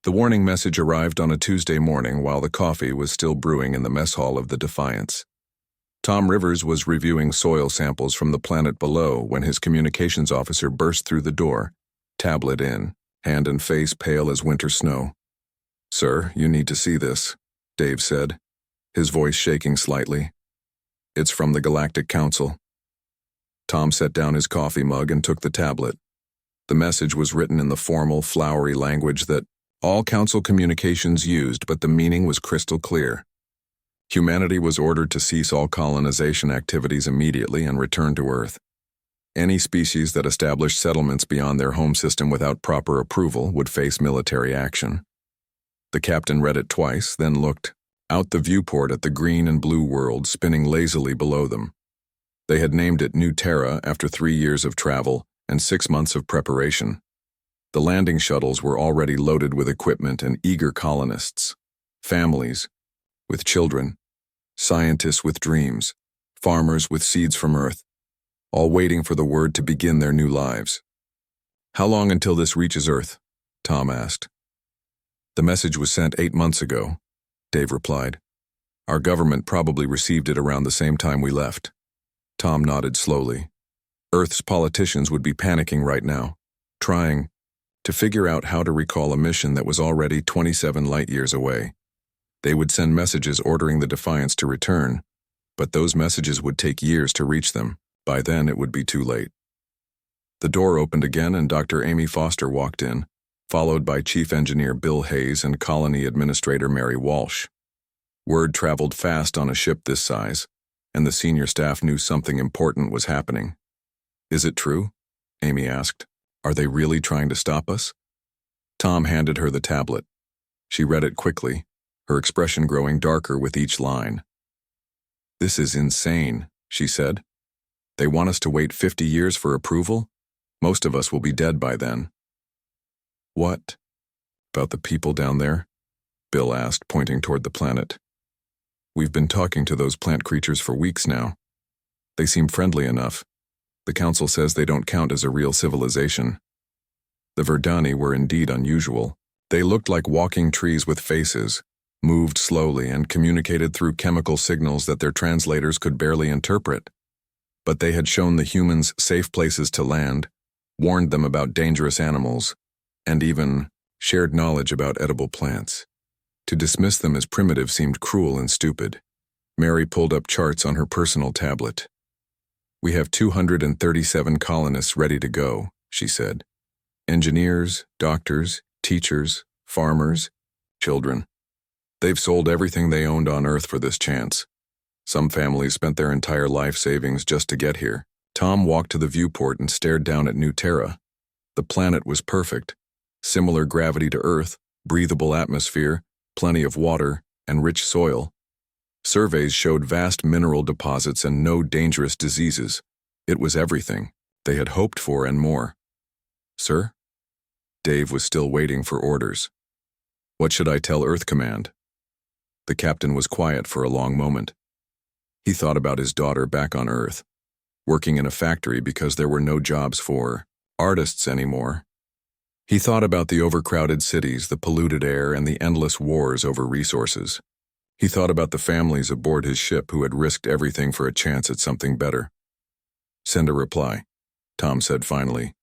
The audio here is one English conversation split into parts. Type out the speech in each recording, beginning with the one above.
The warning message arrived on a Tuesday morning while the coffee was still brewing in the mess hall of the Defiance. Tom Rivers was reviewing soil samples from the planet below when his communications officer burst through the door, tablet in, hand and face pale as winter snow. "Sir, you need to see this," Dave said, his voice shaking slightly. "It's from the Galactic Council." Tom set down his coffee mug and took the tablet. The message was written in the formal, flowery language that all Council communications used, but the meaning was crystal clear. Humanity was ordered to cease all colonization activities immediately and return to Earth. Any species that established settlements beyond their home system without proper approval would face military action. The captain read it twice, then looked out the viewport at the green and blue world spinning lazily below them. They had named it New Terra after 3 years of travel and 6 months of preparation. The landing shuttles were already loaded with equipment and eager colonists, families with children, scientists with dreams, farmers with seeds from Earth, all waiting for the word to begin their new lives. "How long until this reaches Earth?" Tom asked. "The message was sent 8 months ago," Dave replied. "Our government probably received it around the same time we left." Tom nodded slowly. Earth's politicians would be panicking right now, trying to figure out how to recall a mission that was already 27 light-years away. They would send messages ordering the Defiance to return, but those messages would take years to reach them. By then, it would be too late. The door opened again and Dr. Amy Foster walked in, followed by Chief Engineer Bill Hayes and Colony Administrator Mary Walsh. Word traveled fast on a ship this size, and the senior staff knew something important was happening. "Is it true?" Amy asked. "Are they really trying to stop us?" Tom handed her the tablet. She read it quickly, her expression growing darker with each line. "This is insane," she said. "They want us to wait 50 years for approval? Most of us will be dead by then." "What about the people down there?" Bill asked, pointing toward the planet. "We've been talking to those plant creatures for weeks now. They seem friendly enough. The Council says they don't count as a real civilization." The Verdani were indeed unusual. They looked like walking trees with faces, moved slowly and communicated through chemical signals that their translators could barely interpret. But they had shown the humans safe places to land, warned them about dangerous animals, and even shared knowledge about edible plants. To dismiss them as primitive seemed cruel and stupid. Mary pulled up charts on her personal tablet. "We have 237 colonists ready to go," she said. "Engineers, doctors, teachers, farmers, children. They've sold everything they owned on Earth for this chance. Some families spent their entire life savings just to get here." Tom walked to the viewport and stared down at New Terra. The planet was perfect. Similar gravity to Earth, breathable atmosphere, plenty of water, and rich soil. Surveys showed vast mineral deposits and no dangerous diseases. It was everything they had hoped for and more. "Sir?" Dave was still waiting for orders. "What should I tell Earth Command?" The captain was quiet for a long moment. He thought about his daughter back on Earth, working in a factory because there were no jobs for artists anymore. He thought about the overcrowded cities, the polluted air, and the endless wars over resources. He thought about the families aboard his ship who had risked everything for a chance at something better. "Send a reply," Tom said finally.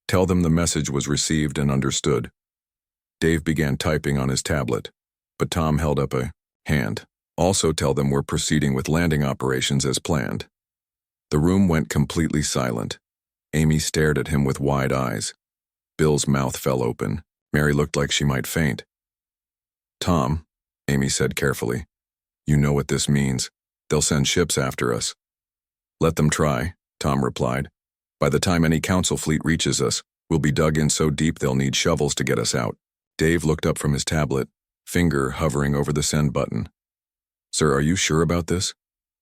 "Tell them the message was received and understood." Dave began typing on his tablet, but Tom held up a hand. "Also tell them we're proceeding with landing operations as planned." The room went completely silent. Amy stared at him with wide eyes. Bill's mouth fell open. Mary looked like she might faint. "Tom," Amy said carefully, "you know what this means. They'll send ships after us." "Let them try," Tom replied. "By the time any Council fleet reaches us, we'll be dug in so deep they'll need shovels to get us out." Dave looked up from his tablet, finger hovering over the send button. "Sir, are you sure about this?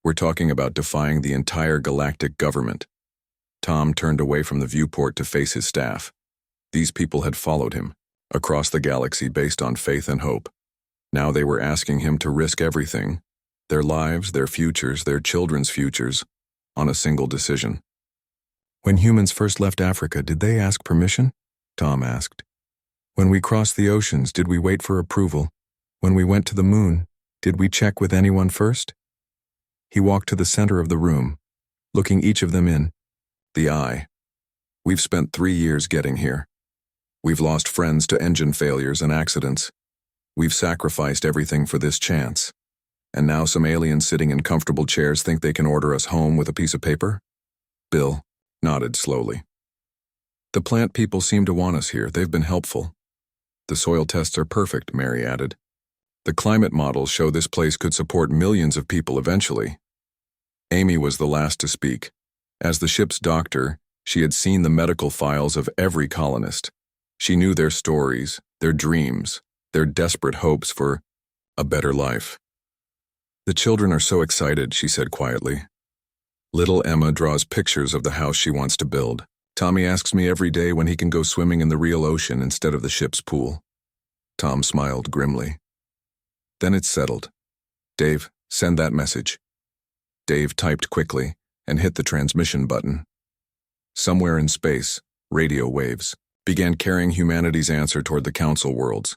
We're talking about defying the entire galactic government." Tom turned away from the viewport to face his staff. These people had followed him across the galaxy based on faith and hope. Now they were asking him to risk everything, their lives, their futures, their children's futures, on a single decision. "When humans first left Africa, did they ask permission?" Tom asked. When we crossed the oceans, did we wait for approval? When we went to the moon, did we check with anyone first? He walked to the center of the room, looking each of them in the eye. We've spent 3 years getting here. We've lost friends to engine failures and accidents. We've sacrificed everything for this chance. And now some aliens sitting in comfortable chairs think they can order us home with a piece of paper? Bill nodded slowly. The plant people seem to want us here. They've been helpful. The soil tests are perfect, Mary added. The climate models show this place could support millions of people eventually. Amy was the last to speak. As the ship's doctor, she had seen the medical files of every colonist. She knew their stories, their dreams, their desperate hopes for a better life. The children are so excited, she said quietly. Little Emma draws pictures of the house she wants to build. Tommy asks me every day when he can go swimming in the real ocean instead of the ship's pool. Tom smiled grimly. Then it's settled. Dave, send that message. Dave typed quickly and hit the transmission button. Somewhere in space, radio waves began carrying humanity's answer toward the council worlds.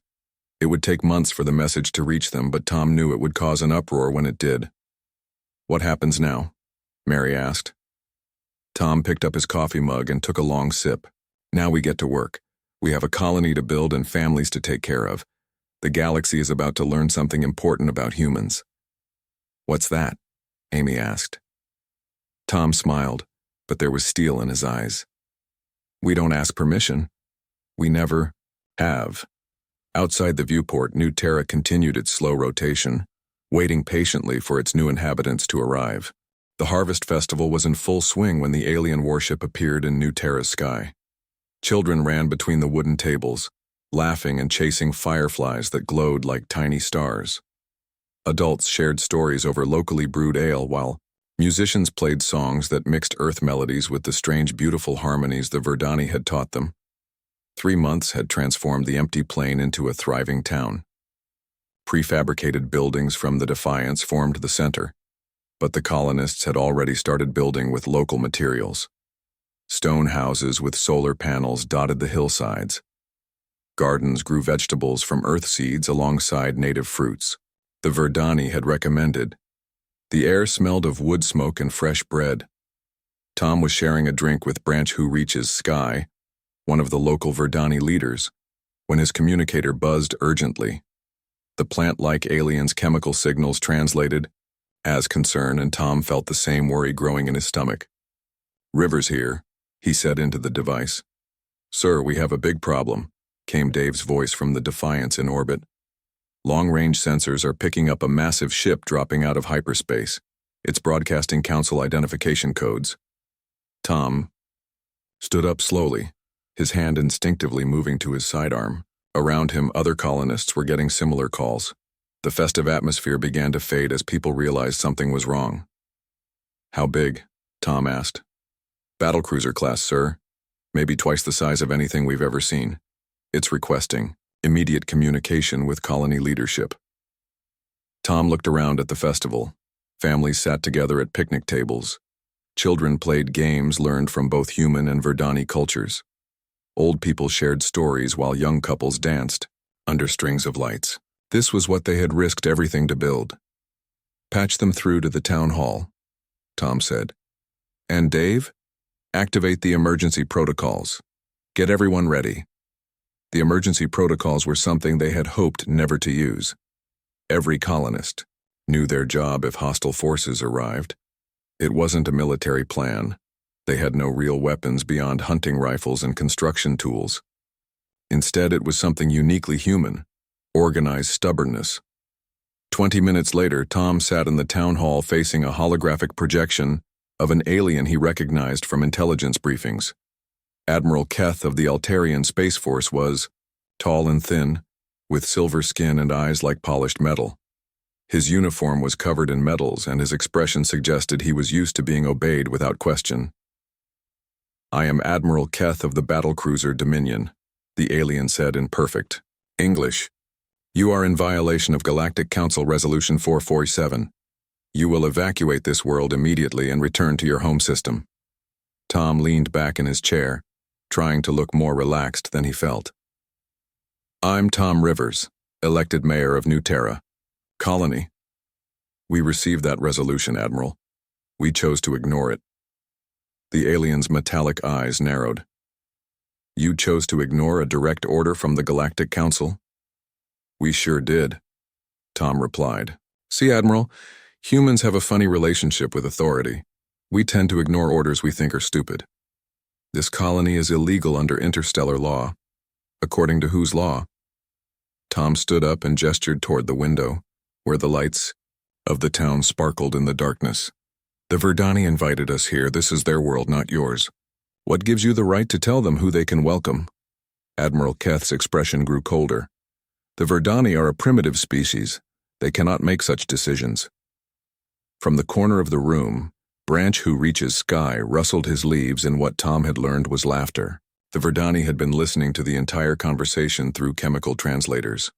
It would take months for the message to reach them, but Tom knew it would cause an uproar when it did. What happens now? Mary asked. Tom picked up his coffee mug and took a long sip. Now we get to work. We have a colony to build and families to take care of. The galaxy is about to learn something important about humans. What's that? Amy asked. Tom smiled, but there was steel in his eyes. We don't ask permission. We never have. Outside the viewport, New Terra continued its slow rotation, waiting patiently for its new inhabitants to arrive. The Harvest Festival was in full swing when the alien warship appeared in New Terra's sky. Children ran between the wooden tables, laughing and chasing fireflies that glowed like tiny stars. Adults shared stories over locally brewed ale while musicians played songs that mixed earth melodies with the strange, beautiful harmonies the Verdani had taught them. 3 months had transformed the empty plain into a thriving town. Prefabricated buildings from the Defiance formed the center, but the colonists had already started building with local materials. Stone houses with solar panels dotted the hillsides. Gardens grew vegetables from earth seeds alongside native fruits. The Verdani had recommended. The air smelled of wood smoke and fresh bread. Tom was sharing a drink with Branch Who Reaches Sky, one of the local Verdani leaders, when his communicator buzzed urgently. The plant-like alien's chemical signals translated as concern, and Tom felt the same worry growing in his stomach. Rivers here, he said into the device. Sir, we have a big problem, came Dave's voice from the Defiance in orbit. Long-range sensors are picking up a massive ship dropping out of hyperspace. It's broadcasting council identification codes. Tom stood up slowly, his hand instinctively moving to his sidearm. Around him, other colonists were getting similar calls. The festive atmosphere began to fade as people realized something was wrong. How big? Tom asked. Battlecruiser class, sir. Maybe twice the size of anything we've ever seen. It's requesting immediate communication with colony leadership. Tom looked around at the festival. Families sat together at picnic tables. Children played games learned from both human and Verdani cultures. Old people shared stories while young couples danced under strings of lights. This was what they had risked everything to build. Patch them through to the town hall, Tom said. And Dave, activate the emergency protocols. Get everyone ready. The emergency protocols were something they had hoped never to use. Every colonist knew their job if hostile forces arrived. It wasn't a military plan. They had no real weapons beyond hunting rifles and construction tools. Instead, it was something uniquely human, organized stubbornness. 20 minutes later, Tom sat in the town hall facing a holographic projection of an alien he recognized from intelligence briefings. Admiral Keth of the Altarian Space Force was tall and thin, with silver skin and eyes like polished metal. His uniform was covered in medals, and his expression suggested he was used to being obeyed without question. I am Admiral Keth of the battlecruiser Dominion, the alien said in perfect English. You are in violation of Galactic Council Resolution 447. You will evacuate this world immediately and return to your home system. Tom leaned back in his chair, trying to look more relaxed than he felt. I'm Tom Rivers, elected mayor of New Terra. Colony. We received that resolution, Admiral. We chose to ignore it. The alien's metallic eyes narrowed. You chose to ignore a direct order from the Galactic Council? We sure did, Tom replied. See, Admiral, humans have a funny relationship with authority. We tend to ignore orders we think are stupid. This colony is illegal under interstellar law. According to whose law? Tom stood up and gestured toward the window, where the lights of the town sparkled in the darkness. The Verdani invited us here. This is their world, not yours. What gives you the right to tell them who they can welcome? Admiral Keth's expression grew colder. The Verdani are a primitive species. They cannot make such decisions. From the corner of the room, Branch, who reaches sky, rustled his leaves in what Tom had learned was laughter. The Verdani had been listening to the entire conversation through chemical translators.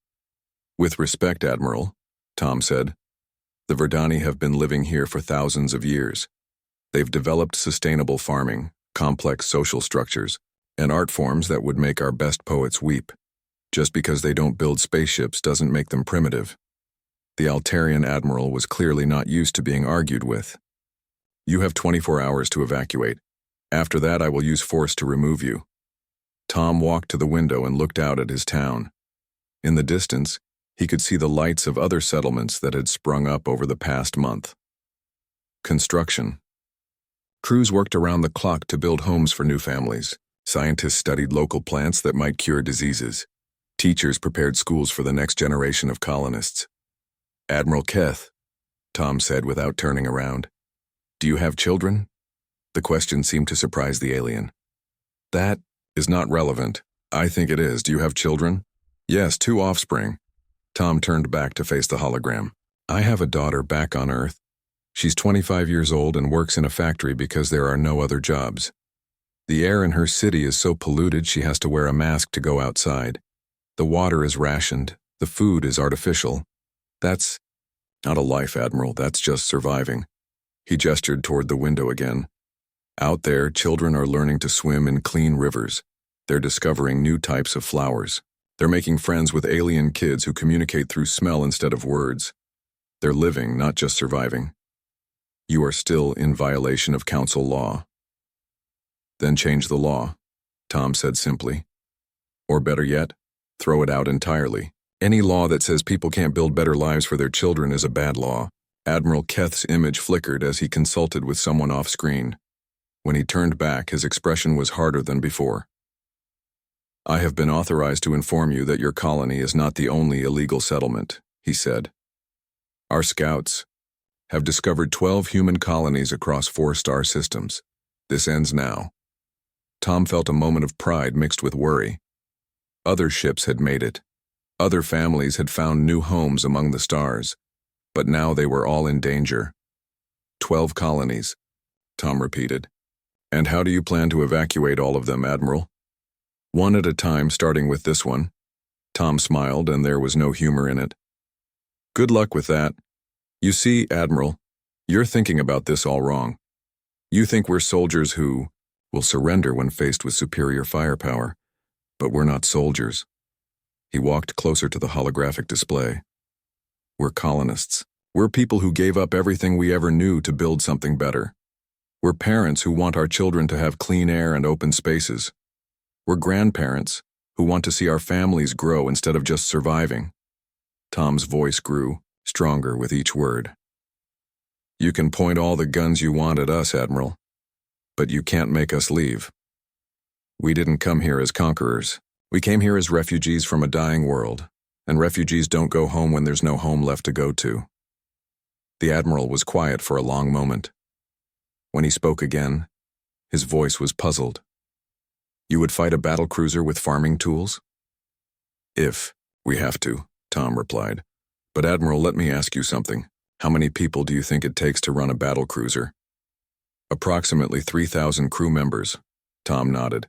With respect, Admiral, Tom said, the Verdani have been living here for thousands of years. They've developed sustainable farming, complex social structures, and art forms that would make our best poets weep. Just because they don't build spaceships doesn't make them primitive. The Altarian Admiral was clearly not used to being argued with. You have 24 hours to evacuate. After that, I will use force to remove you. Tom walked to the window and looked out at his town. In the distance, he could see the lights of other settlements that had sprung up over the past month. Construction. Crews worked around the clock to build homes for new families. Scientists studied local plants that might cure diseases. Teachers prepared schools for the next generation of colonists. Admiral Keth, Tom said without turning around. Do you have children? The question seemed to surprise the alien. That is not relevant. I think it is. Do you have children? Yes, 2 offspring. Tom turned back to face the hologram. I have a daughter back on Earth. She's 25 years old and works in a factory because there are no other jobs. The air in her city is so polluted she has to wear a mask to go outside. The water is rationed. The food is artificial. That's not a life, Admiral. That's just surviving. He gestured toward the window again. Out there, children are learning to swim in clean rivers. They're discovering new types of flowers. They're making friends with alien kids who communicate through smell instead of words. They're living, not just surviving. You are still in violation of council law. Then change the law, Tom said simply. Or better yet, throw it out entirely. Any law that says people can't build better lives for their children is a bad law. Admiral Keth's image flickered as he consulted with someone off-screen. When he turned back, his expression was harder than before. I have been authorized to inform you that your colony is not the only illegal settlement, he said. Our scouts have discovered 12 human colonies across 4 star systems. This ends now. Tom felt a moment of pride mixed with worry. Other ships had made it. Other families had found new homes among the stars. But now they were all in danger. 12 colonies, Tom repeated. And how do you plan to evacuate all of them, Admiral? One at a time, starting with this one. Tom smiled, and there was no humor in it. Good luck with that. You see, Admiral, you're thinking about this all wrong. You think we're soldiers who will surrender when faced with superior firepower, but we're not soldiers. He walked closer to the holographic display. We're colonists. We're people who gave up everything we ever knew to build something better. We're parents who want our children to have clean air and open spaces. We're grandparents who want to see our families grow instead of just surviving. Tom's voice grew, stronger with each word. You can point all the guns you want at us, Admiral, but you can't make us leave. We didn't come here as conquerors. We came here as refugees from a dying world. And refugees don't go home when there's no home left to go to. The Admiral was quiet for a long moment. When he spoke again, his voice was puzzled. You would fight a battlecruiser with farming tools? If we have to, Tom replied. But Admiral, let me ask you something. How many people do you think it takes to run a battlecruiser? Approximately 3,000 crew members, Tom nodded.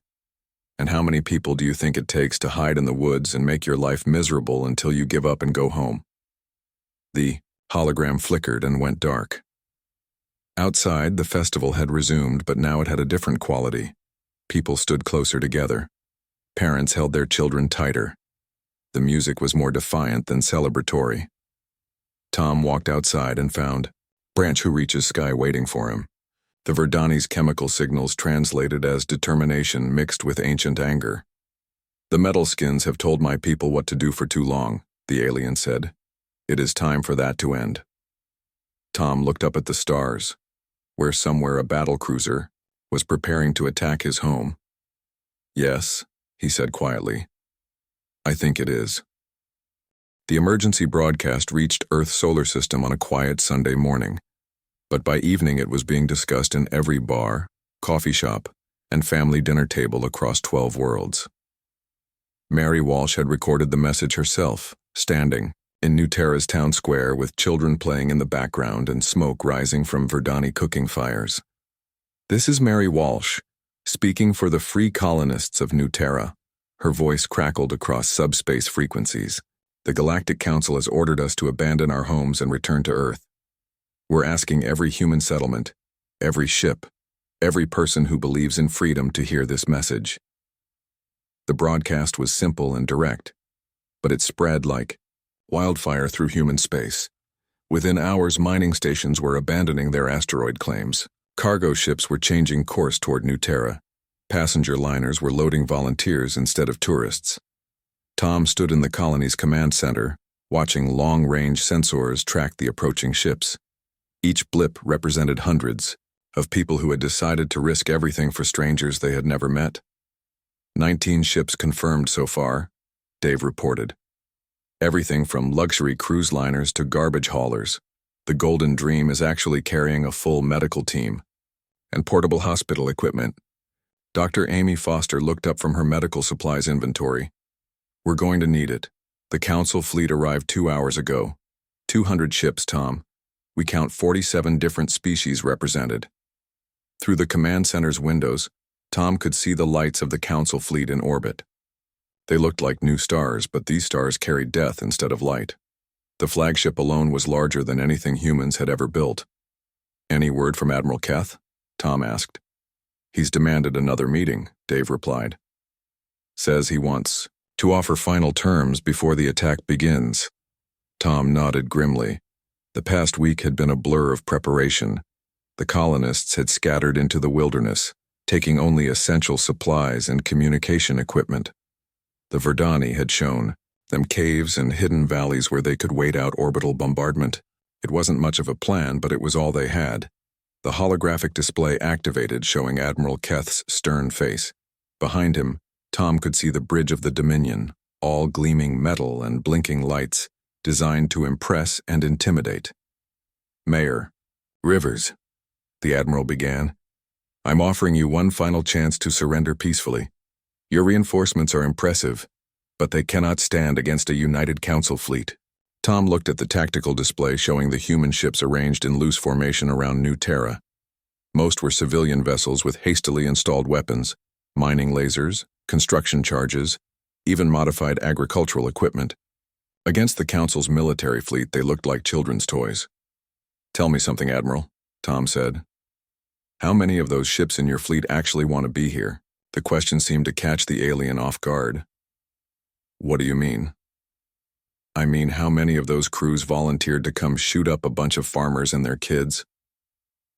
And how many people do you think it takes to hide in the woods and make your life miserable until you give up and go home? The hologram flickered and went dark. Outside, the festival had resumed, but now it had a different quality. People stood closer together. Parents held their children tighter. The music was more defiant than celebratory. Tom walked outside and found Branch who reaches sky waiting for him. The Verdani's chemical signals translated as determination mixed with ancient anger. The metal skins have told my people what to do for too long, the alien said. It is time for that to end. Tom looked up at the stars, where somewhere a battlecruiser was preparing to attack his home. Yes, he said quietly. I think it is. The emergency broadcast reached Earth's solar system on a quiet Sunday morning, but by evening it was being discussed in every bar, coffee shop, and family dinner table across 12 worlds. Mary Walsh had recorded the message herself, standing in New Terra's town square with children playing in the background and smoke rising from Verdani cooking fires. This is Mary Walsh, speaking for the free colonists of New Terra. Her voice crackled across subspace frequencies. The Galactic Council has ordered us to abandon our homes and return to Earth. We're asking every human settlement, every ship, every person who believes in freedom to hear this message. The broadcast was simple and direct, but it spread like wildfire through human space. Within hours, mining stations were abandoning their asteroid claims. Cargo ships were changing course toward New Terra. Passenger liners were loading volunteers instead of tourists. Tom stood in the colony's command center, watching long-range sensors track the approaching ships. Each blip represented hundreds of people who had decided to risk everything for strangers they had never met. 19 ships confirmed so far, Dave reported. Everything from luxury cruise liners to garbage haulers. The Golden Dream is actually carrying a full medical team and portable hospital equipment. Dr. Amy Foster looked up from her medical supplies inventory. We're going to need it. The Council fleet arrived 2 hours ago. 200 ships, Tom. We count 47 different species represented. Through the command center's windows, Tom could see the lights of the Council fleet in orbit. They looked like new stars, but these stars carried death instead of light. The flagship alone was larger than anything humans had ever built. Any word from Admiral Keth? Tom asked. He's demanded another meeting, Dave replied. Says he wants to offer final terms before the attack begins. Tom nodded grimly. The past week had been a blur of preparation. The colonists had scattered into the wilderness, taking only essential supplies and communication equipment. The Verdani had shown them caves and hidden valleys where they could wait out orbital bombardment. It wasn't much of a plan, but it was all they had. The holographic display activated, showing Admiral Keth's stern face. Behind him, Tom could see the bridge of the Dominion, all gleaming metal and blinking lights, designed to impress and intimidate. Mayor Rivers, the Admiral began, I'm offering you one final chance to surrender peacefully. Your reinforcements are impressive, but they cannot stand against a united Council fleet. Tom looked at the tactical display showing the human ships arranged in loose formation around New Terra. Most were civilian vessels with hastily installed weapons, mining lasers, construction charges, even modified agricultural equipment. Against the Council's military fleet, they looked like children's toys. Tell me something, Admiral, Tom said. How many of those ships in your fleet actually want to be here? The question seemed to catch the alien off guard. What do you mean? I mean, how many of those crews volunteered to come shoot up a bunch of farmers and their kids?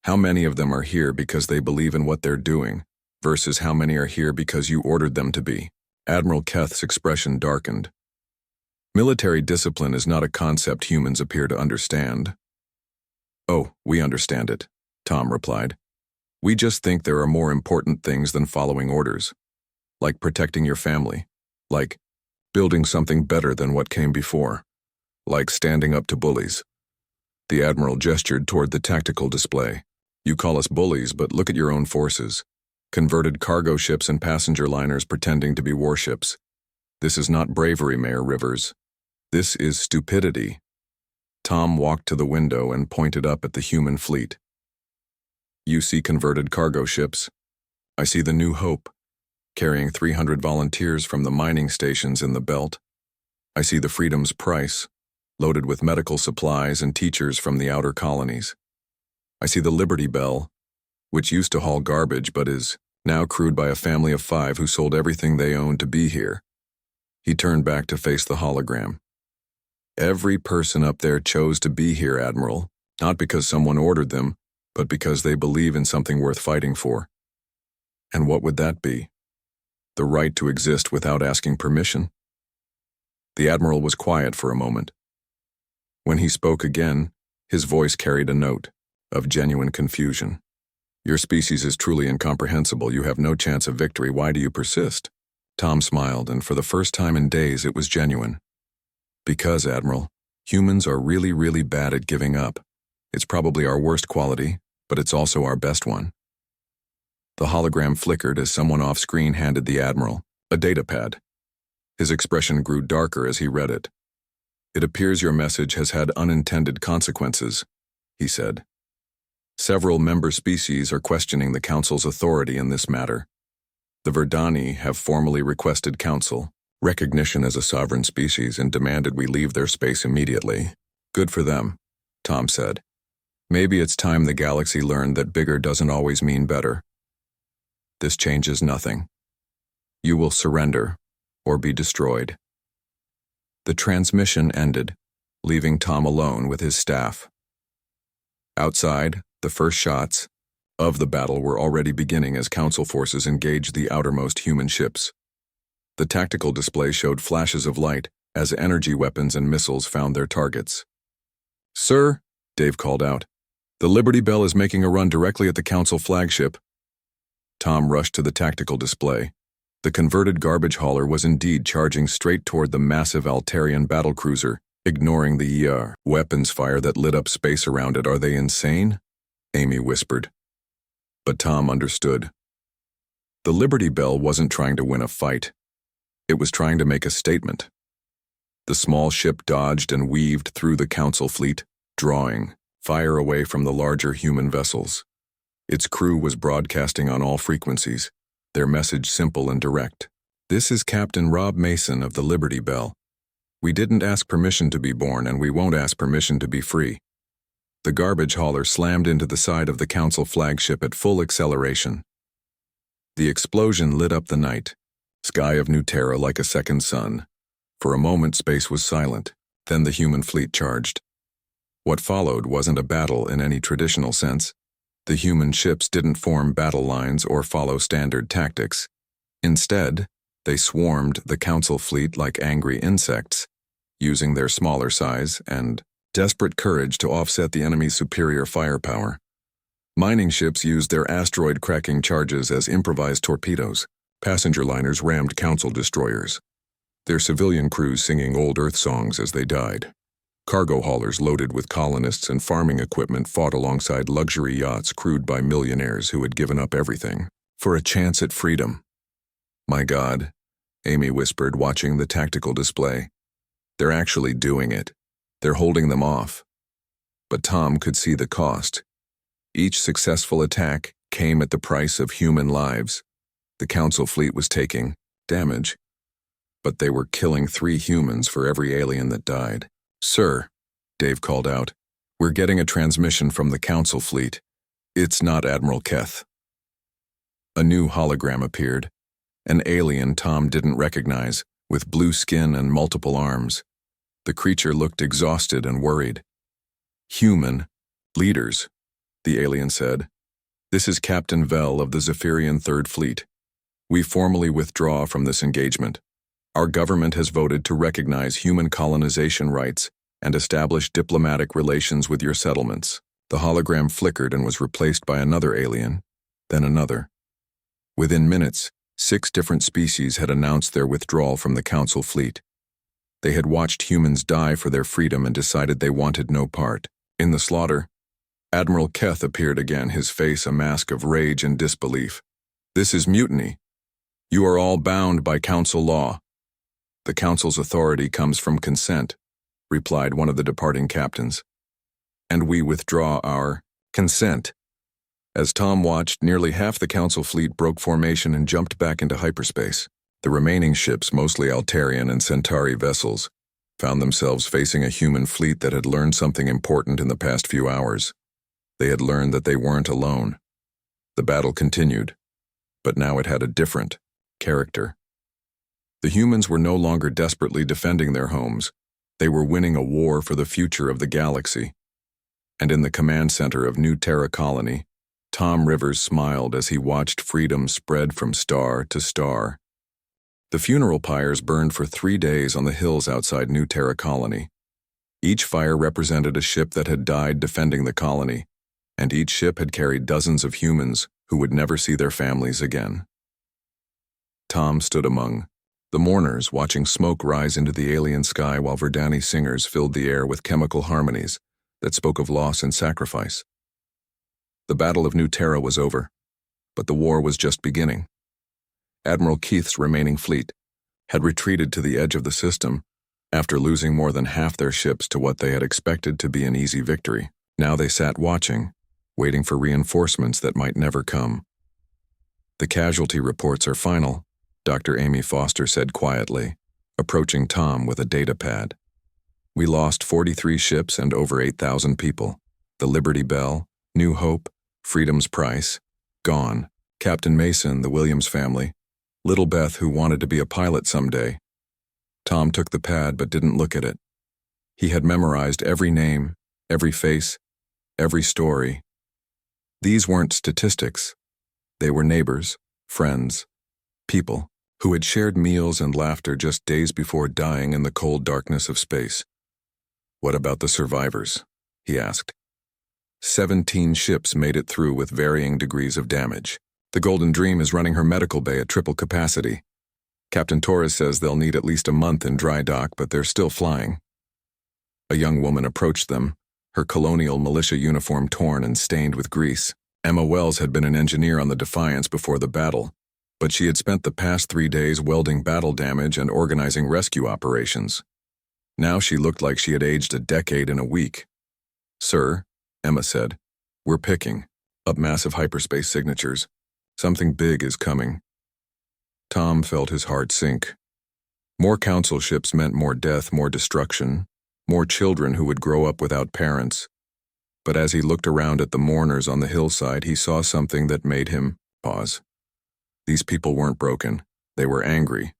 How many of them are here because they believe in what they're doing, versus how many are here because you ordered them to be? Admiral Keth's expression darkened. Military discipline is not a concept humans appear to understand. Oh, we understand it, Tom replied. We just think there are more important things than following orders. Like protecting your family. Like building something better than what came before. Like standing up to bullies. The Admiral gestured toward the tactical display. You call us bullies, but look at your own forces. Converted cargo ships and passenger liners pretending to be warships. This is not bravery, Mayor Rivers. This is stupidity. Tom walked to the window and pointed up at the human fleet. You see converted cargo ships. I see the New Hope, carrying 300 volunteers from the mining stations in the belt. I see the Freedom's Price, loaded with medical supplies and teachers from the outer colonies. I see the Liberty Bell, which used to haul garbage but is now crewed by a family of 5 who sold everything they owned to be here. He turned back to face the hologram. Every person up there chose to be here, Admiral, not because someone ordered them, but because they believe in something worth fighting for. And what would that be? The right to exist without asking permission? The Admiral was quiet for a moment. When he spoke again, his voice carried a note of genuine confusion. Your species is truly incomprehensible. You have no chance of victory. Why do you persist? Tom smiled, and for the first time in days it was genuine. Because, Admiral, humans are really, really bad at giving up. It's probably our worst quality, but it's also our best one. The hologram flickered as someone off-screen handed the Admiral a datapad. His expression grew darker as he read it. It appears your message has had unintended consequences, he said. Several member species are questioning the Council's authority in this matter. The Verdani have formally requested Council recognition as a sovereign species and demanded we leave their space immediately. Good for them, Tom said. Maybe it's time the galaxy learned that bigger doesn't always mean better. This changes nothing. You will surrender or be destroyed. The transmission ended, leaving Tom alone with his staff. Outside, the first shots of the battle were already beginning as Council forces engaged the outermost human ships. The tactical display showed flashes of light as energy weapons and missiles found their targets. Sir, Dave called out, the Liberty Bell is making a run directly at the Council flagship. Tom rushed to the tactical display. The converted garbage hauler was indeed charging straight toward the massive Altarian battlecruiser, ignoring the weapons fire that lit up space around it. Are they insane? Amy whispered. But Tom understood. The Liberty Bell wasn't trying to win a fight. It was trying to make a statement. The small ship dodged and weaved through the Council fleet, drawing fire away from the larger human vessels. Its crew was broadcasting on all frequencies, their message simple and direct. This is Captain Rob Mason of the Liberty Bell. We didn't ask permission to be born, and we won't ask permission to be free. The garbage hauler slammed into the side of the Council flagship at full acceleration. The explosion lit up the night, sky of New Terra like a second sun. For a moment space was silent, then the human fleet charged. What followed wasn't a battle in any traditional sense. The human ships didn't form battle lines or follow standard tactics. Instead, they swarmed the Council fleet like angry insects, using their smaller size and desperate courage to offset the enemy's superior firepower. Mining ships used their asteroid-cracking charges as improvised torpedoes. Passenger liners rammed Council destroyers, their civilian crews singing old Earth songs as they died. Cargo haulers loaded with colonists and farming equipment fought alongside luxury yachts crewed by millionaires who had given up everything for a chance at freedom. My God, Amy whispered, watching the tactical display. They're actually doing it. They're holding them off. But Tom could see the cost. Each successful attack came at the price of human lives. The Council fleet was taking damage, but they were killing 3 humans for every alien that died. Sir, Dave called out, we're getting a transmission from the Council fleet. It's not Admiral Keth. A new hologram appeared, an alien Tom didn't recognize, with blue skin and multiple arms. The creature looked exhausted and worried. Human leaders, the alien said. This is Captain Vel of the Zephyrian Third Fleet. We formally withdraw from this engagement. Our government has voted to recognize human colonization rights and establish diplomatic relations with your settlements. The hologram flickered and was replaced by another alien, then another. Within minutes, 6 different species had announced their withdrawal from the Council fleet. They had watched humans die for their freedom and decided they wanted no part. In the slaughter, Admiral Keth appeared again, his face a mask of rage and disbelief. This is mutiny. You are all bound by Council law. The Council's authority comes from consent, replied one of the departing captains. And we withdraw our consent. As Tom watched, nearly half the Council fleet broke formation and jumped back into hyperspace. The remaining ships, mostly Altarian and Centauri vessels, found themselves facing a human fleet that had learned something important in the past few hours. They had learned that they weren't alone. The battle continued, but now it had a different character. The humans were no longer desperately defending their homes. They were winning a war for the future of the galaxy. And in the command center of New Terra Colony, Tom Rivers smiled as he watched freedom spread from star to star. The funeral pyres burned for 3 days on the hills outside New Terra Colony. Each fire represented a ship that had died defending the colony, and each ship had carried dozens of humans who would never see their families again. Tom stood among the mourners, watching smoke rise into the alien sky while Verdani singers filled the air with chemical harmonies that spoke of loss and sacrifice. The Battle of New Terra was over, but the war was just beginning. Admiral Keith's remaining fleet had retreated to the edge of the system after losing more than half their ships to what they had expected to be an easy victory. Now they sat watching, waiting for reinforcements that might never come. "The casualty reports are final," Dr. Amy Foster said quietly, approaching Tom with a data pad. "We lost 43 ships and over 8,000 people. The Liberty Bell, New Hope, Freedom's Price, gone. Captain Mason, the Williams family, little Beth who wanted to be a pilot someday." Tom took the pad but didn't look at it. He had memorized every name, every face, every story. These weren't statistics. They were neighbors, friends, people who had shared meals and laughter just days before dying in the cold darkness of space. "What about the survivors?" he asked. 17 ships made it through with varying degrees of damage. The Golden Dream is running her medical bay at triple capacity. Captain Torres says they'll need at least a month in dry dock, but they're still flying. A young woman approached them, her colonial militia uniform torn and stained with grease. Emma Wells had been an engineer on the Defiance before the battle, but she had spent the past 3 days welding battle damage and organizing rescue operations. Now she looked like she had aged a decade in a week. "Sir," Emma said, "we're picking up massive hyperspace signatures. Something big is coming." Tom felt his heart sink. More council ships meant more death, more destruction, more children who would grow up without parents. But as he looked around at the mourners on the hillside, he saw something that made him pause. These people weren't broken. They were angry.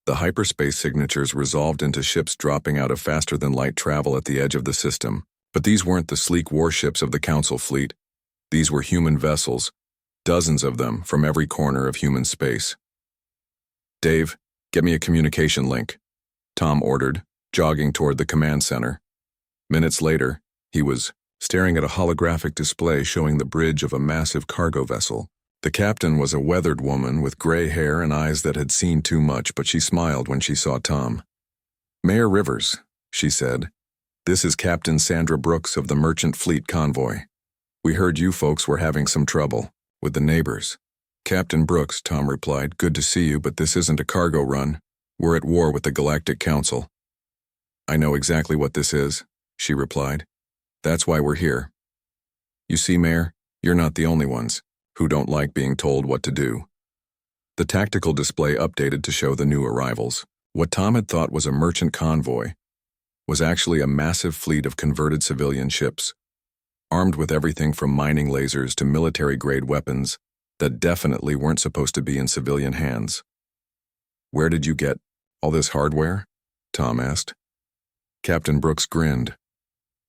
The hyperspace signatures resolved into ships dropping out of faster-than-light travel at the edge of the system. But these weren't the sleek warships of the Council fleet. These were human vessels, dozens of them from every corner of human space. "Dave, get me a communication link," Tom ordered, jogging toward the command center. Minutes later, he was staring at a holographic display showing the bridge of a massive cargo vessel. The captain was a weathered woman with gray hair and eyes that had seen too much, but she smiled when she saw Tom. "Mayor Rivers," she said, "this is Captain Sandra Brooks of the Merchant Fleet Convoy. We heard you folks were having some trouble with the neighbors." "Captain Brooks," Tom replied, "good to see you, but this isn't a cargo run. We're at war with the Galactic Council." "I know exactly what this is," she replied. "That's why we're here. You see, Mayor, you're not the only ones who don't like being told what to do." The tactical display updated to show the new arrivals. What Tom had thought was a merchant convoy was actually a massive fleet of converted civilian ships, armed with everything from mining lasers to military-grade weapons that definitely weren't supposed to be in civilian hands. "Where did you get all this hardware?" Tom asked. Captain Brooks grinned.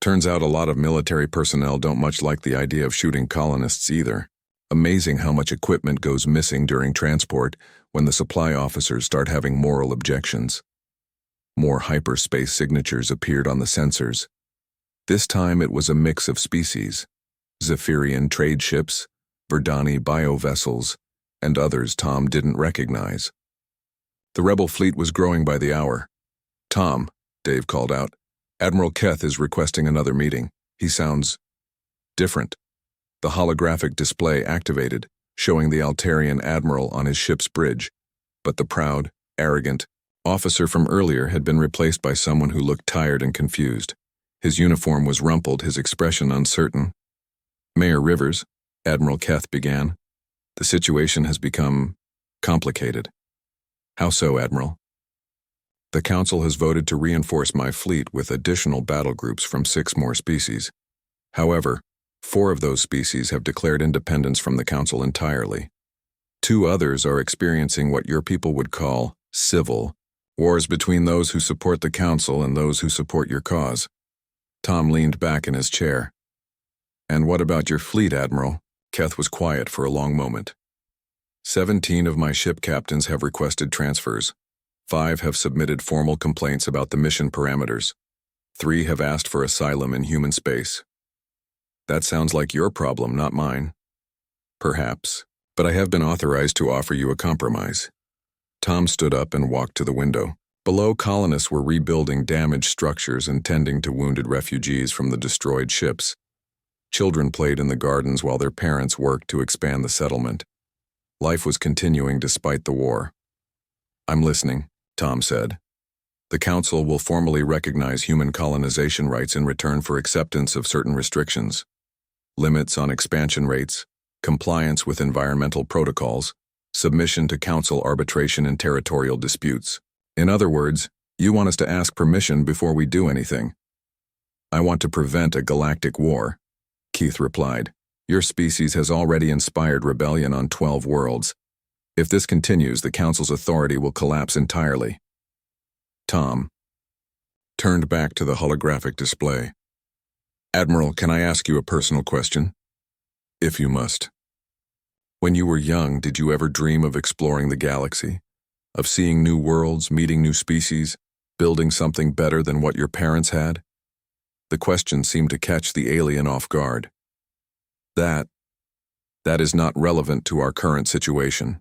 "Turns out a lot of military personnel don't much like the idea of shooting colonists either. Amazing how much equipment goes missing during transport when the supply officers start having moral objections." More hyperspace signatures appeared on the sensors. This time it was a mix of species: Zephyrian trade ships, Verdani biovessels, and others Tom didn't recognize. The rebel fleet was growing by the hour. "Tom," Dave called out, "Admiral Keth is requesting another meeting. He sounds different." The holographic display activated, showing the Altarian admiral on his ship's bridge, but the proud, arrogant officer from earlier had been replaced by someone who looked tired and confused. His uniform was rumpled, his expression uncertain. "Mayor Rivers," Admiral Keth began, "the situation has become complicated." "How so, Admiral?" "The Council has voted to reinforce my fleet with additional battle groups from 6 more species. However, 4 of those species have declared independence from the Council entirely. 2 others are experiencing what your people would call civil Wars between those who support the Council and those who support your cause. Tom leaned back in his chair. And what about your fleet, Admiral? Keth was quiet for a long moment. 17 of my ship captains have requested transfers. 5 have submitted formal complaints about the mission parameters. 3 have asked for asylum in human space. That sounds like your problem, not mine. Perhaps, but I have been authorized to offer you a compromise. Tom stood up and walked to the window. Below, colonists were rebuilding damaged structures and tending to wounded refugees from the destroyed ships. Children played in the gardens while their parents worked to expand the settlement. Life was continuing despite the war. I'm listening, Tom said. The Council will formally recognize human colonization rights in return for acceptance of certain restrictions. Limits on expansion rates, compliance with environmental protocols, submission to Council arbitration in territorial disputes. In other words, you want us to ask permission before we do anything. I want to prevent a galactic war, Keith replied. Your species has already inspired rebellion on 12 worlds. If this continues, the Council's authority will collapse entirely. Tom turned back to the holographic display. Admiral, can I ask you a personal question? If you must. When you were young, did you ever dream of exploring the galaxy? Of seeing new worlds, meeting new species, building something better than what your parents had? The question seemed to catch the alien off guard. That is not relevant to our current situation.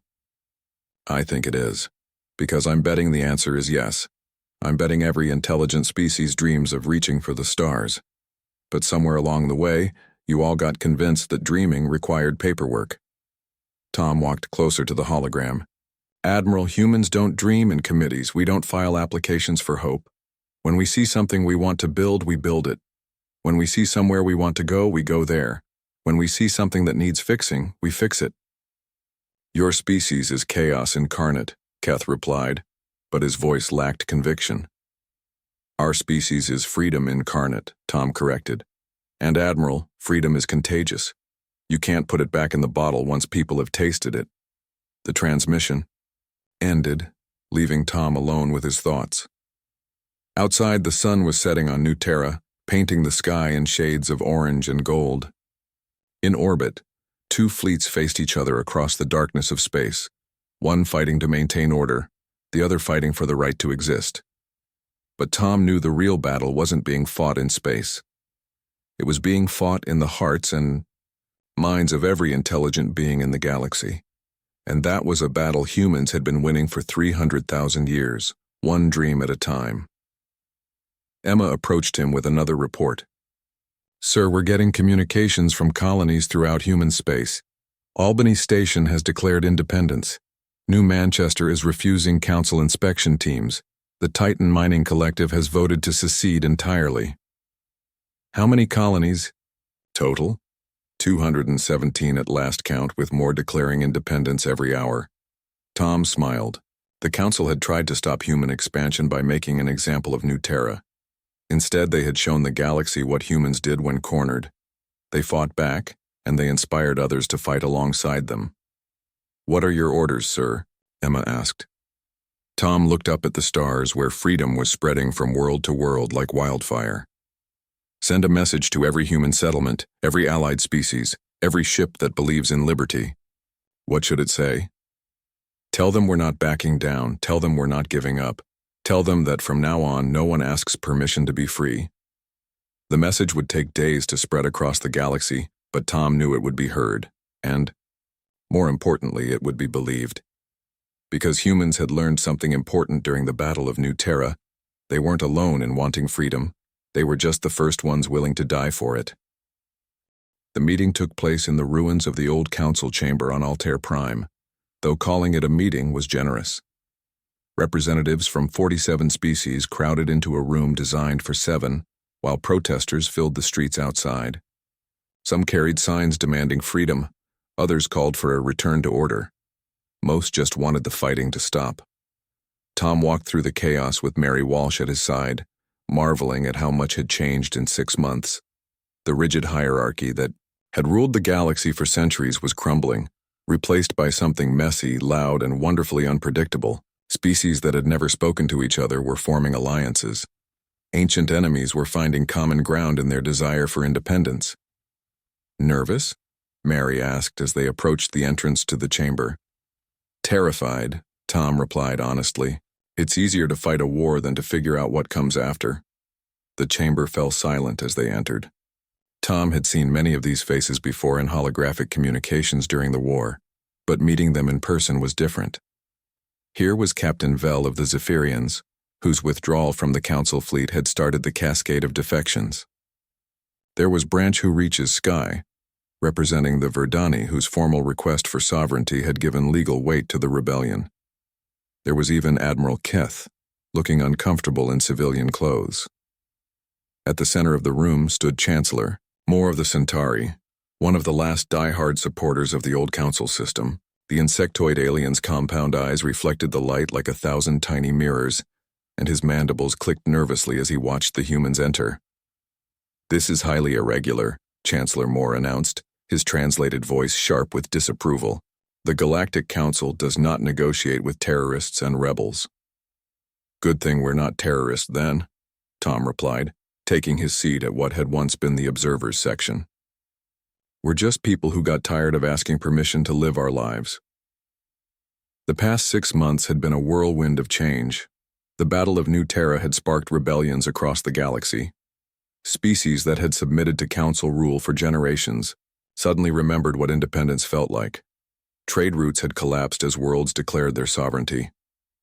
I think it is, because I'm betting the answer is yes. I'm betting every intelligent species dreams of reaching for the stars. But somewhere along the way, you all got convinced that dreaming required paperwork. Tom walked closer to the hologram. Admiral, humans don't dream in committees. We don't file applications for hope. When we see something we want to build, we build it. When we see somewhere we want to go, we go there. When we see something that needs fixing, we fix it. Your species is chaos incarnate, Keth replied, but his voice lacked conviction. Our species is freedom incarnate, Tom corrected. And Admiral, freedom is contagious. You can't put it back in the bottle once people have tasted it. The transmission ended, leaving Tom alone with his thoughts. Outside, the sun was setting on New Terra, painting the sky in shades of orange and gold. In orbit, 2 fleets faced each other across the darkness of space, one fighting to maintain order, the other fighting for the right to exist. But Tom knew the real battle wasn't being fought in space. It was being fought in the hearts and minds of every intelligent being in the galaxy. And that was a battle humans had been winning for 300,000 years, one dream at a time. Emma approached him with another report. Sir, we're getting communications from colonies throughout human space. Albany Station has declared independence. New Manchester is refusing Council inspection teams. The Titan Mining Collective has voted to secede entirely. How many colonies? Total? 217 at last count, with more declaring independence every hour. Tom smiled. The Council had tried to stop human expansion by making an example of New Terra. Instead, they had shown the galaxy what humans did when cornered. They fought back, and they inspired others to fight alongside them. What are your orders, sir? Emma asked. Tom looked up at the stars where freedom was spreading from world to world like wildfire. Send a message to every human settlement, every allied species, every ship that believes in liberty. What should it say? Tell them we're not backing down. Tell them we're not giving up. Tell them that from now on, no one asks permission to be free. The message would take days to spread across the galaxy, but Tom knew it would be heard, and, more importantly, it would be believed. Because humans had learned something important during the Battle of New Terra, they weren't alone in wanting freedom. They were just the first ones willing to die for it. The meeting took place in the ruins of the old council chamber on Altair Prime, though calling it a meeting was generous. Representatives from 47 species crowded into a room designed for 7, while protesters filled the streets outside. Some carried signs demanding freedom, others called for a return to order. Most just wanted the fighting to stop. Tom walked through the chaos with Mary Walsh at his side, marveling at how much had changed in 6 months. The rigid hierarchy that had ruled the galaxy for centuries was crumbling, replaced by something messy, loud, and wonderfully unpredictable, Species that had never spoken to each other were forming alliances. Ancient enemies were finding common ground in their desire for independence. Nervous? Mary asked as they approached the entrance to the chamber. Terrified, Tom replied honestly. It's easier to fight a war than to figure out what comes after. The chamber fell silent as they entered. Tom had seen many of these faces before in holographic communications during the war, but meeting them in person was different. Here was Captain Vel of the Zephyrians, whose withdrawal from the Council fleet had started the cascade of defections. There was Branch Who Reaches Sky, representing the Verdani whose formal request for sovereignty had given legal weight to the rebellion. There was even Admiral Keth, looking uncomfortable in civilian clothes. At the center of the room stood Chancellor, Moore of the Centauri, one of the last die-hard supporters of the old Council system. The insectoid alien's compound eyes reflected the light like 1,000 tiny mirrors, and his mandibles clicked nervously as he watched the humans enter. This is highly irregular, Chancellor Moore announced, his translated voice sharp with disapproval. The Galactic Council does not negotiate with terrorists and rebels. Good thing we're not terrorists then, Tom replied, taking his seat at what had once been the observers section. We're just people who got tired of asking permission to live our lives. The past 6 months had been a whirlwind of change. The Battle of New Terra had sparked rebellions across the galaxy. Species that had submitted to Council rule for generations suddenly remembered what independence felt like. Trade routes had collapsed as worlds declared their sovereignty.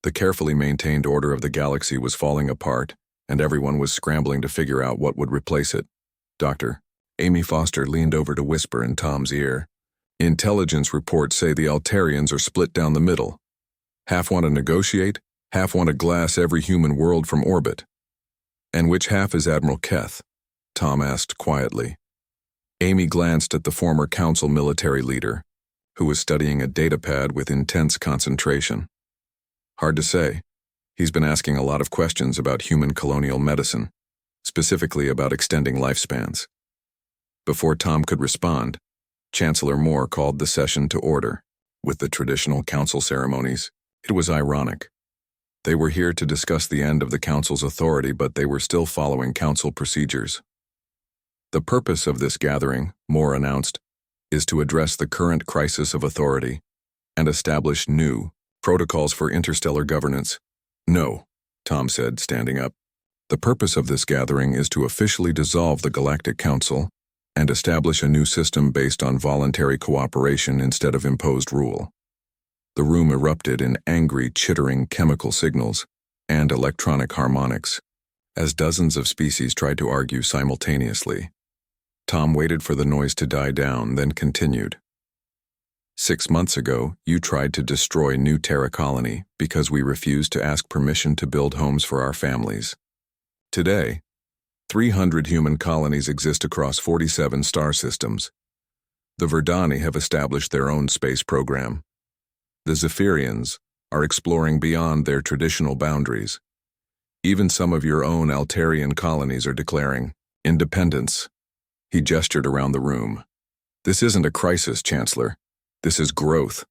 The carefully maintained order of the galaxy was falling apart, and everyone was scrambling to figure out what would replace it. Dr. Amy Foster leaned over to whisper in Tom's ear. Intelligence reports say the Altarians are split down the middle. Half want to negotiate, half want to glass every human world from orbit. And which half is Admiral Keth? Tom asked quietly. Amy glanced at the former Council military leader, who was studying a datapad with intense concentration. Hard to say. He's been asking a lot of questions about human colonial medicine, specifically about extending lifespans. Before Tom could respond, Chancellor Moore called the session to order. With the traditional council ceremonies, it was ironic. They were here to discuss the end of the council's authority, but they were still following council procedures. The purpose of this gathering, Moore announced, is to address the current crisis of authority and establish new protocols for interstellar governance. No, Tom said, standing up. The purpose of this gathering is to officially dissolve the Galactic Council and establish a new system based on voluntary cooperation instead of imposed rule. The room erupted in angry, chittering chemical signals and electronic harmonics, as dozens of species tried to argue simultaneously. Tom waited for the noise to die down, then continued. 6 months ago, you tried to destroy New Terra Colony because we refused to ask permission to build homes for our families. Today, 300 human colonies exist across 47 star systems. The Verdani have established their own space program. The Zephyrians are exploring beyond their traditional boundaries. Even some of your own Altarian colonies are declaring independence. He gestured around the room. This isn't a crisis, Chancellor. This is growth.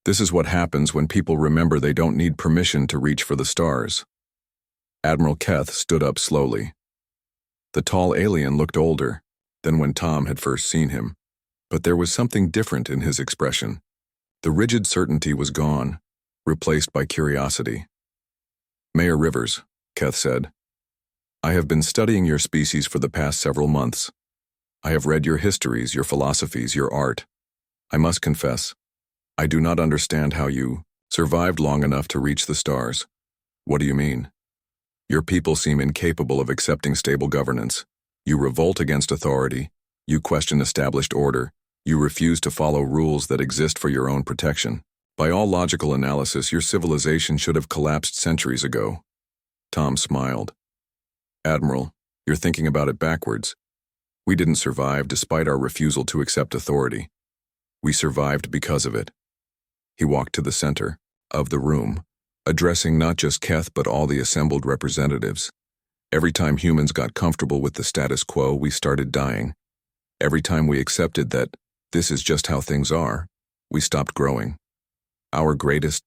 This is what happens when people remember they don't need permission to reach for the stars. Admiral Keth stood up slowly. The tall alien looked older than when Tom had first seen him, but there was something different in his expression. The rigid certainty was gone, replaced by curiosity. Mayor Rivers, Keth said, I have been studying your species for the past several months. I have read your histories, your philosophies, your art. I must confess, I do not understand how you survived long enough to reach the stars. What do you mean? Your people seem incapable of accepting stable governance. You revolt against authority. You question established order. You refuse to follow rules that exist for your own protection. By all logical analysis, your civilization should have collapsed centuries ago. Tom smiled. Admiral, you're thinking about it backwards. We didn't survive despite our refusal to accept authority. We survived because of it. He walked to the center of the room, addressing not just Keth but all the assembled representatives. Every time humans got comfortable with the status quo, we started dying. Every time we accepted that this is just how things are, we stopped growing. Our greatest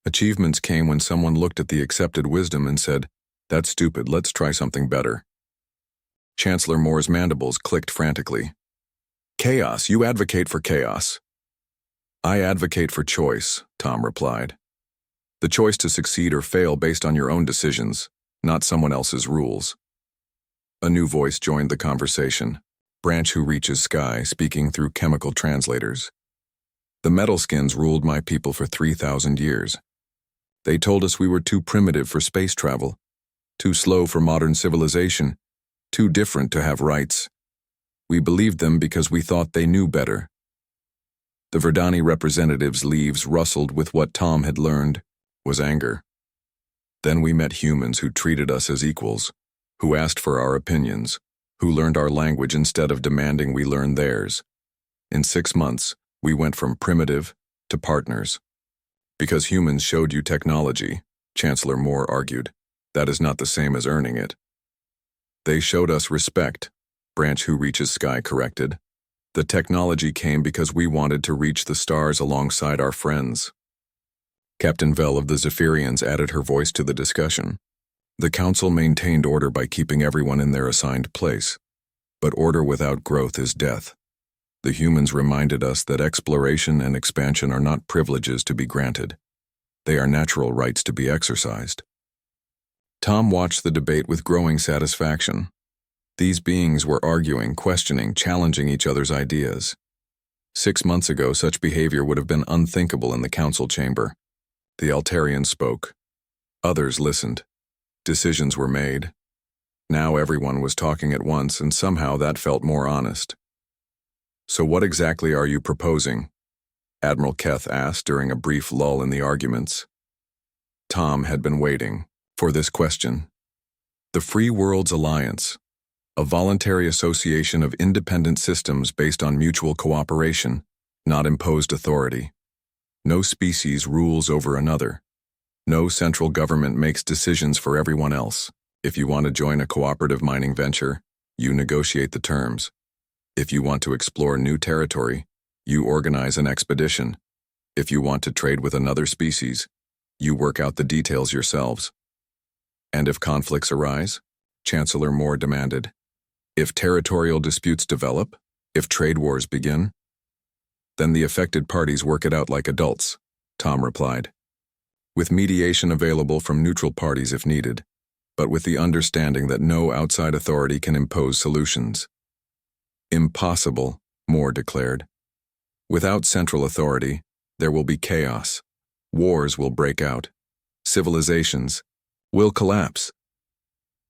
Achievements came when someone looked at the accepted wisdom and said, "That's stupid, let's try something better." Chancellor Moore's mandibles clicked frantically. "Chaos, you advocate for chaos." "I advocate for choice," Tom replied. "The choice to succeed or fail based on your own decisions, not someone else's rules." A new voice joined the conversation, Branch who reaches sky, speaking through chemical translators. "The metalskins ruled my people for 3,000 years. They told us we were too primitive for space travel, too slow for modern civilization, too different to have rights. We believed them because we thought they knew better." The Verdani representative's leaves rustled with what Tom had learned was anger. "Then we met humans who treated us as equals, who asked for our opinions, who learned our language instead of demanding we learn theirs. In 6 months, we went from primitive to partners. Because humans showed you technology," Chancellor Moore argued, "that is not the same as earning it." "They showed us respect," Branch who reaches sky corrected. "The technology came because we wanted to reach the stars alongside our friends." Captain Vel of the Zephyrians added her voice to the discussion. "The Council maintained order by keeping everyone in their assigned place. But order without growth is death. The humans reminded us that exploration and expansion are not privileges to be granted. They are natural rights to be exercised." Tom watched the debate with growing satisfaction. These beings were arguing, questioning, challenging each other's ideas. 6 months ago, such behavior would have been unthinkable in the council chamber. The Altarians spoke. Others listened. Decisions were made. Now everyone was talking at once, and somehow that felt more honest. "So what exactly are you proposing?" Admiral Keth asked during a brief lull in the arguments. Tom had been waiting for this question. "The Free Worlds Alliance, a voluntary association of independent systems based on mutual cooperation, not imposed authority. No species rules over another. No central government makes decisions for everyone else. If you want to join a cooperative mining venture, you negotiate the terms. If you want to explore new territory, you organize an expedition. If you want to trade with another species, you work out the details yourselves." "And if conflicts arise?" Chancellor Moore demanded. "If territorial disputes develop? If trade wars begin?" "Then the affected parties work it out like adults," Tom replied. "With mediation available from neutral parties if needed, but with the understanding that no outside authority can impose solutions." "Impossible," Moore declared. "Without central authority, there will be chaos. Wars will break out. Civilizations will collapse."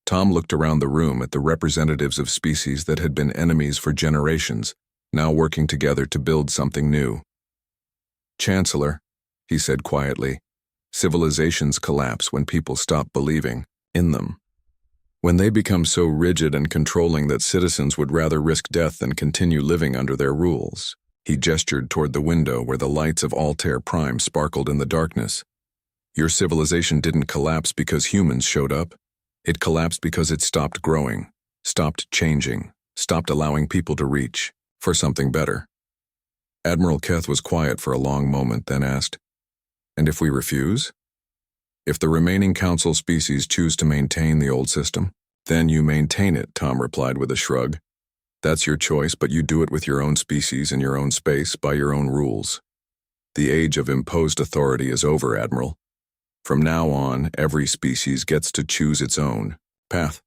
Tom looked around the room at the representatives of species that had been enemies for generations, now working together to build something new. "Chancellor," he said quietly, "civilizations collapse when people stop believing in them. When they become so rigid and controlling that citizens would rather risk death than continue living under their rules." He gestured toward the window where the lights of Altair Prime sparkled in the darkness. "Your civilization didn't collapse because humans showed up. It collapsed because it stopped growing, stopped changing, stopped allowing people to reach for something better." Admiral Keth was quiet for a long moment, then asked, "And if we refuse?" "If the remaining council species choose to maintain the old system, then you maintain it," Tom replied with a shrug. "That's your choice, but you do it with your own species in your own space, by your own rules. The age of imposed authority is over, Admiral. From now on, every species gets to choose its own path."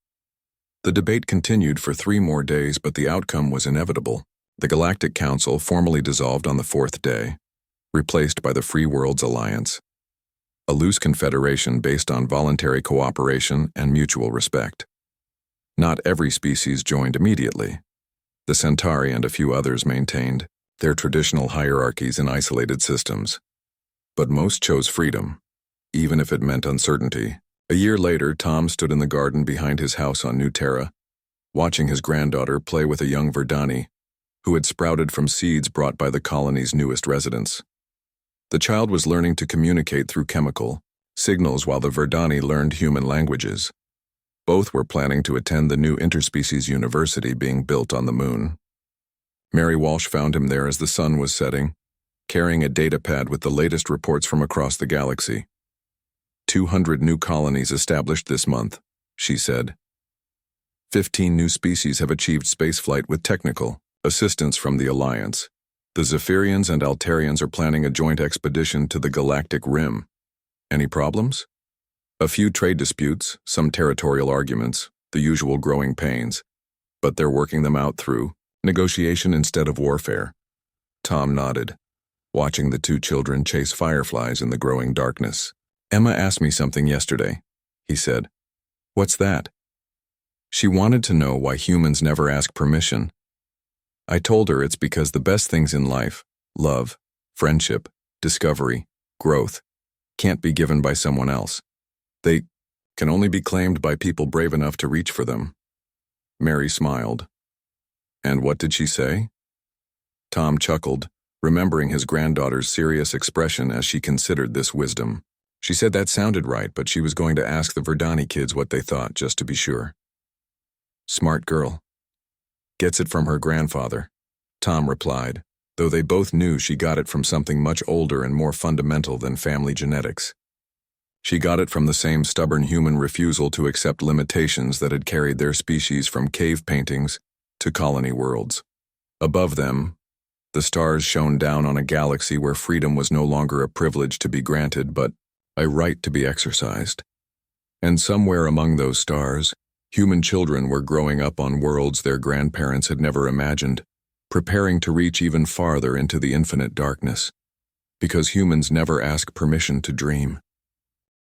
The debate continued for 3 more days, but the outcome was inevitable. The Galactic Council formally dissolved on the 4th day, replaced by the Free Worlds Alliance, a loose confederation based on voluntary cooperation and mutual respect. Not every species joined immediately. The Centauri and a few others maintained their traditional hierarchies in isolated systems. But most chose freedom, even if it meant uncertainty. A year later, Tom stood in the garden behind his house on New Terra, watching his granddaughter play with a young Verdani, who had sprouted from seeds brought by the colony's newest residents. The child was learning to communicate through chemical signals while the Verdani learned human languages. Both were planning to attend the new interspecies university being built on the moon. Mary Walsh found him there as the sun was setting, carrying a datapad with the latest reports from across the galaxy. 200 new colonies established this month, she said. 15 new species have achieved spaceflight with technical assistance from the Alliance. The Zephyrians and Altarians are planning a joint expedition to the Galactic Rim. Any problems? A few trade disputes, some territorial arguments, the usual growing pains. But they're working them out through negotiation instead of warfare. Tom nodded, watching the two children chase fireflies in the growing darkness. Emma asked me something yesterday, he said. What's that? She wanted to know why humans never ask permission. I told her it's because the best things in life, love, friendship, discovery, growth, can't be given by someone else. They can only be claimed by people brave enough to reach for them. Mary smiled. And what did she say? Tom chuckled, remembering his granddaughter's serious expression as she considered this wisdom. She said that sounded right, but she was going to ask the Verdani kids what they thought, just to be sure. Smart girl. Gets it from her grandfather, Tom replied, though they both knew she got it from something much older and more fundamental than family genetics. She got it from the same stubborn human refusal to accept limitations that had carried their species from cave paintings to colony worlds. Above them, the stars shone down on a galaxy where freedom was no longer a privilege to be granted, but a right to be exercised. And somewhere among those stars, human children were growing up on worlds their grandparents had never imagined, preparing to reach even farther into the infinite darkness. Because humans never ask permission to dream.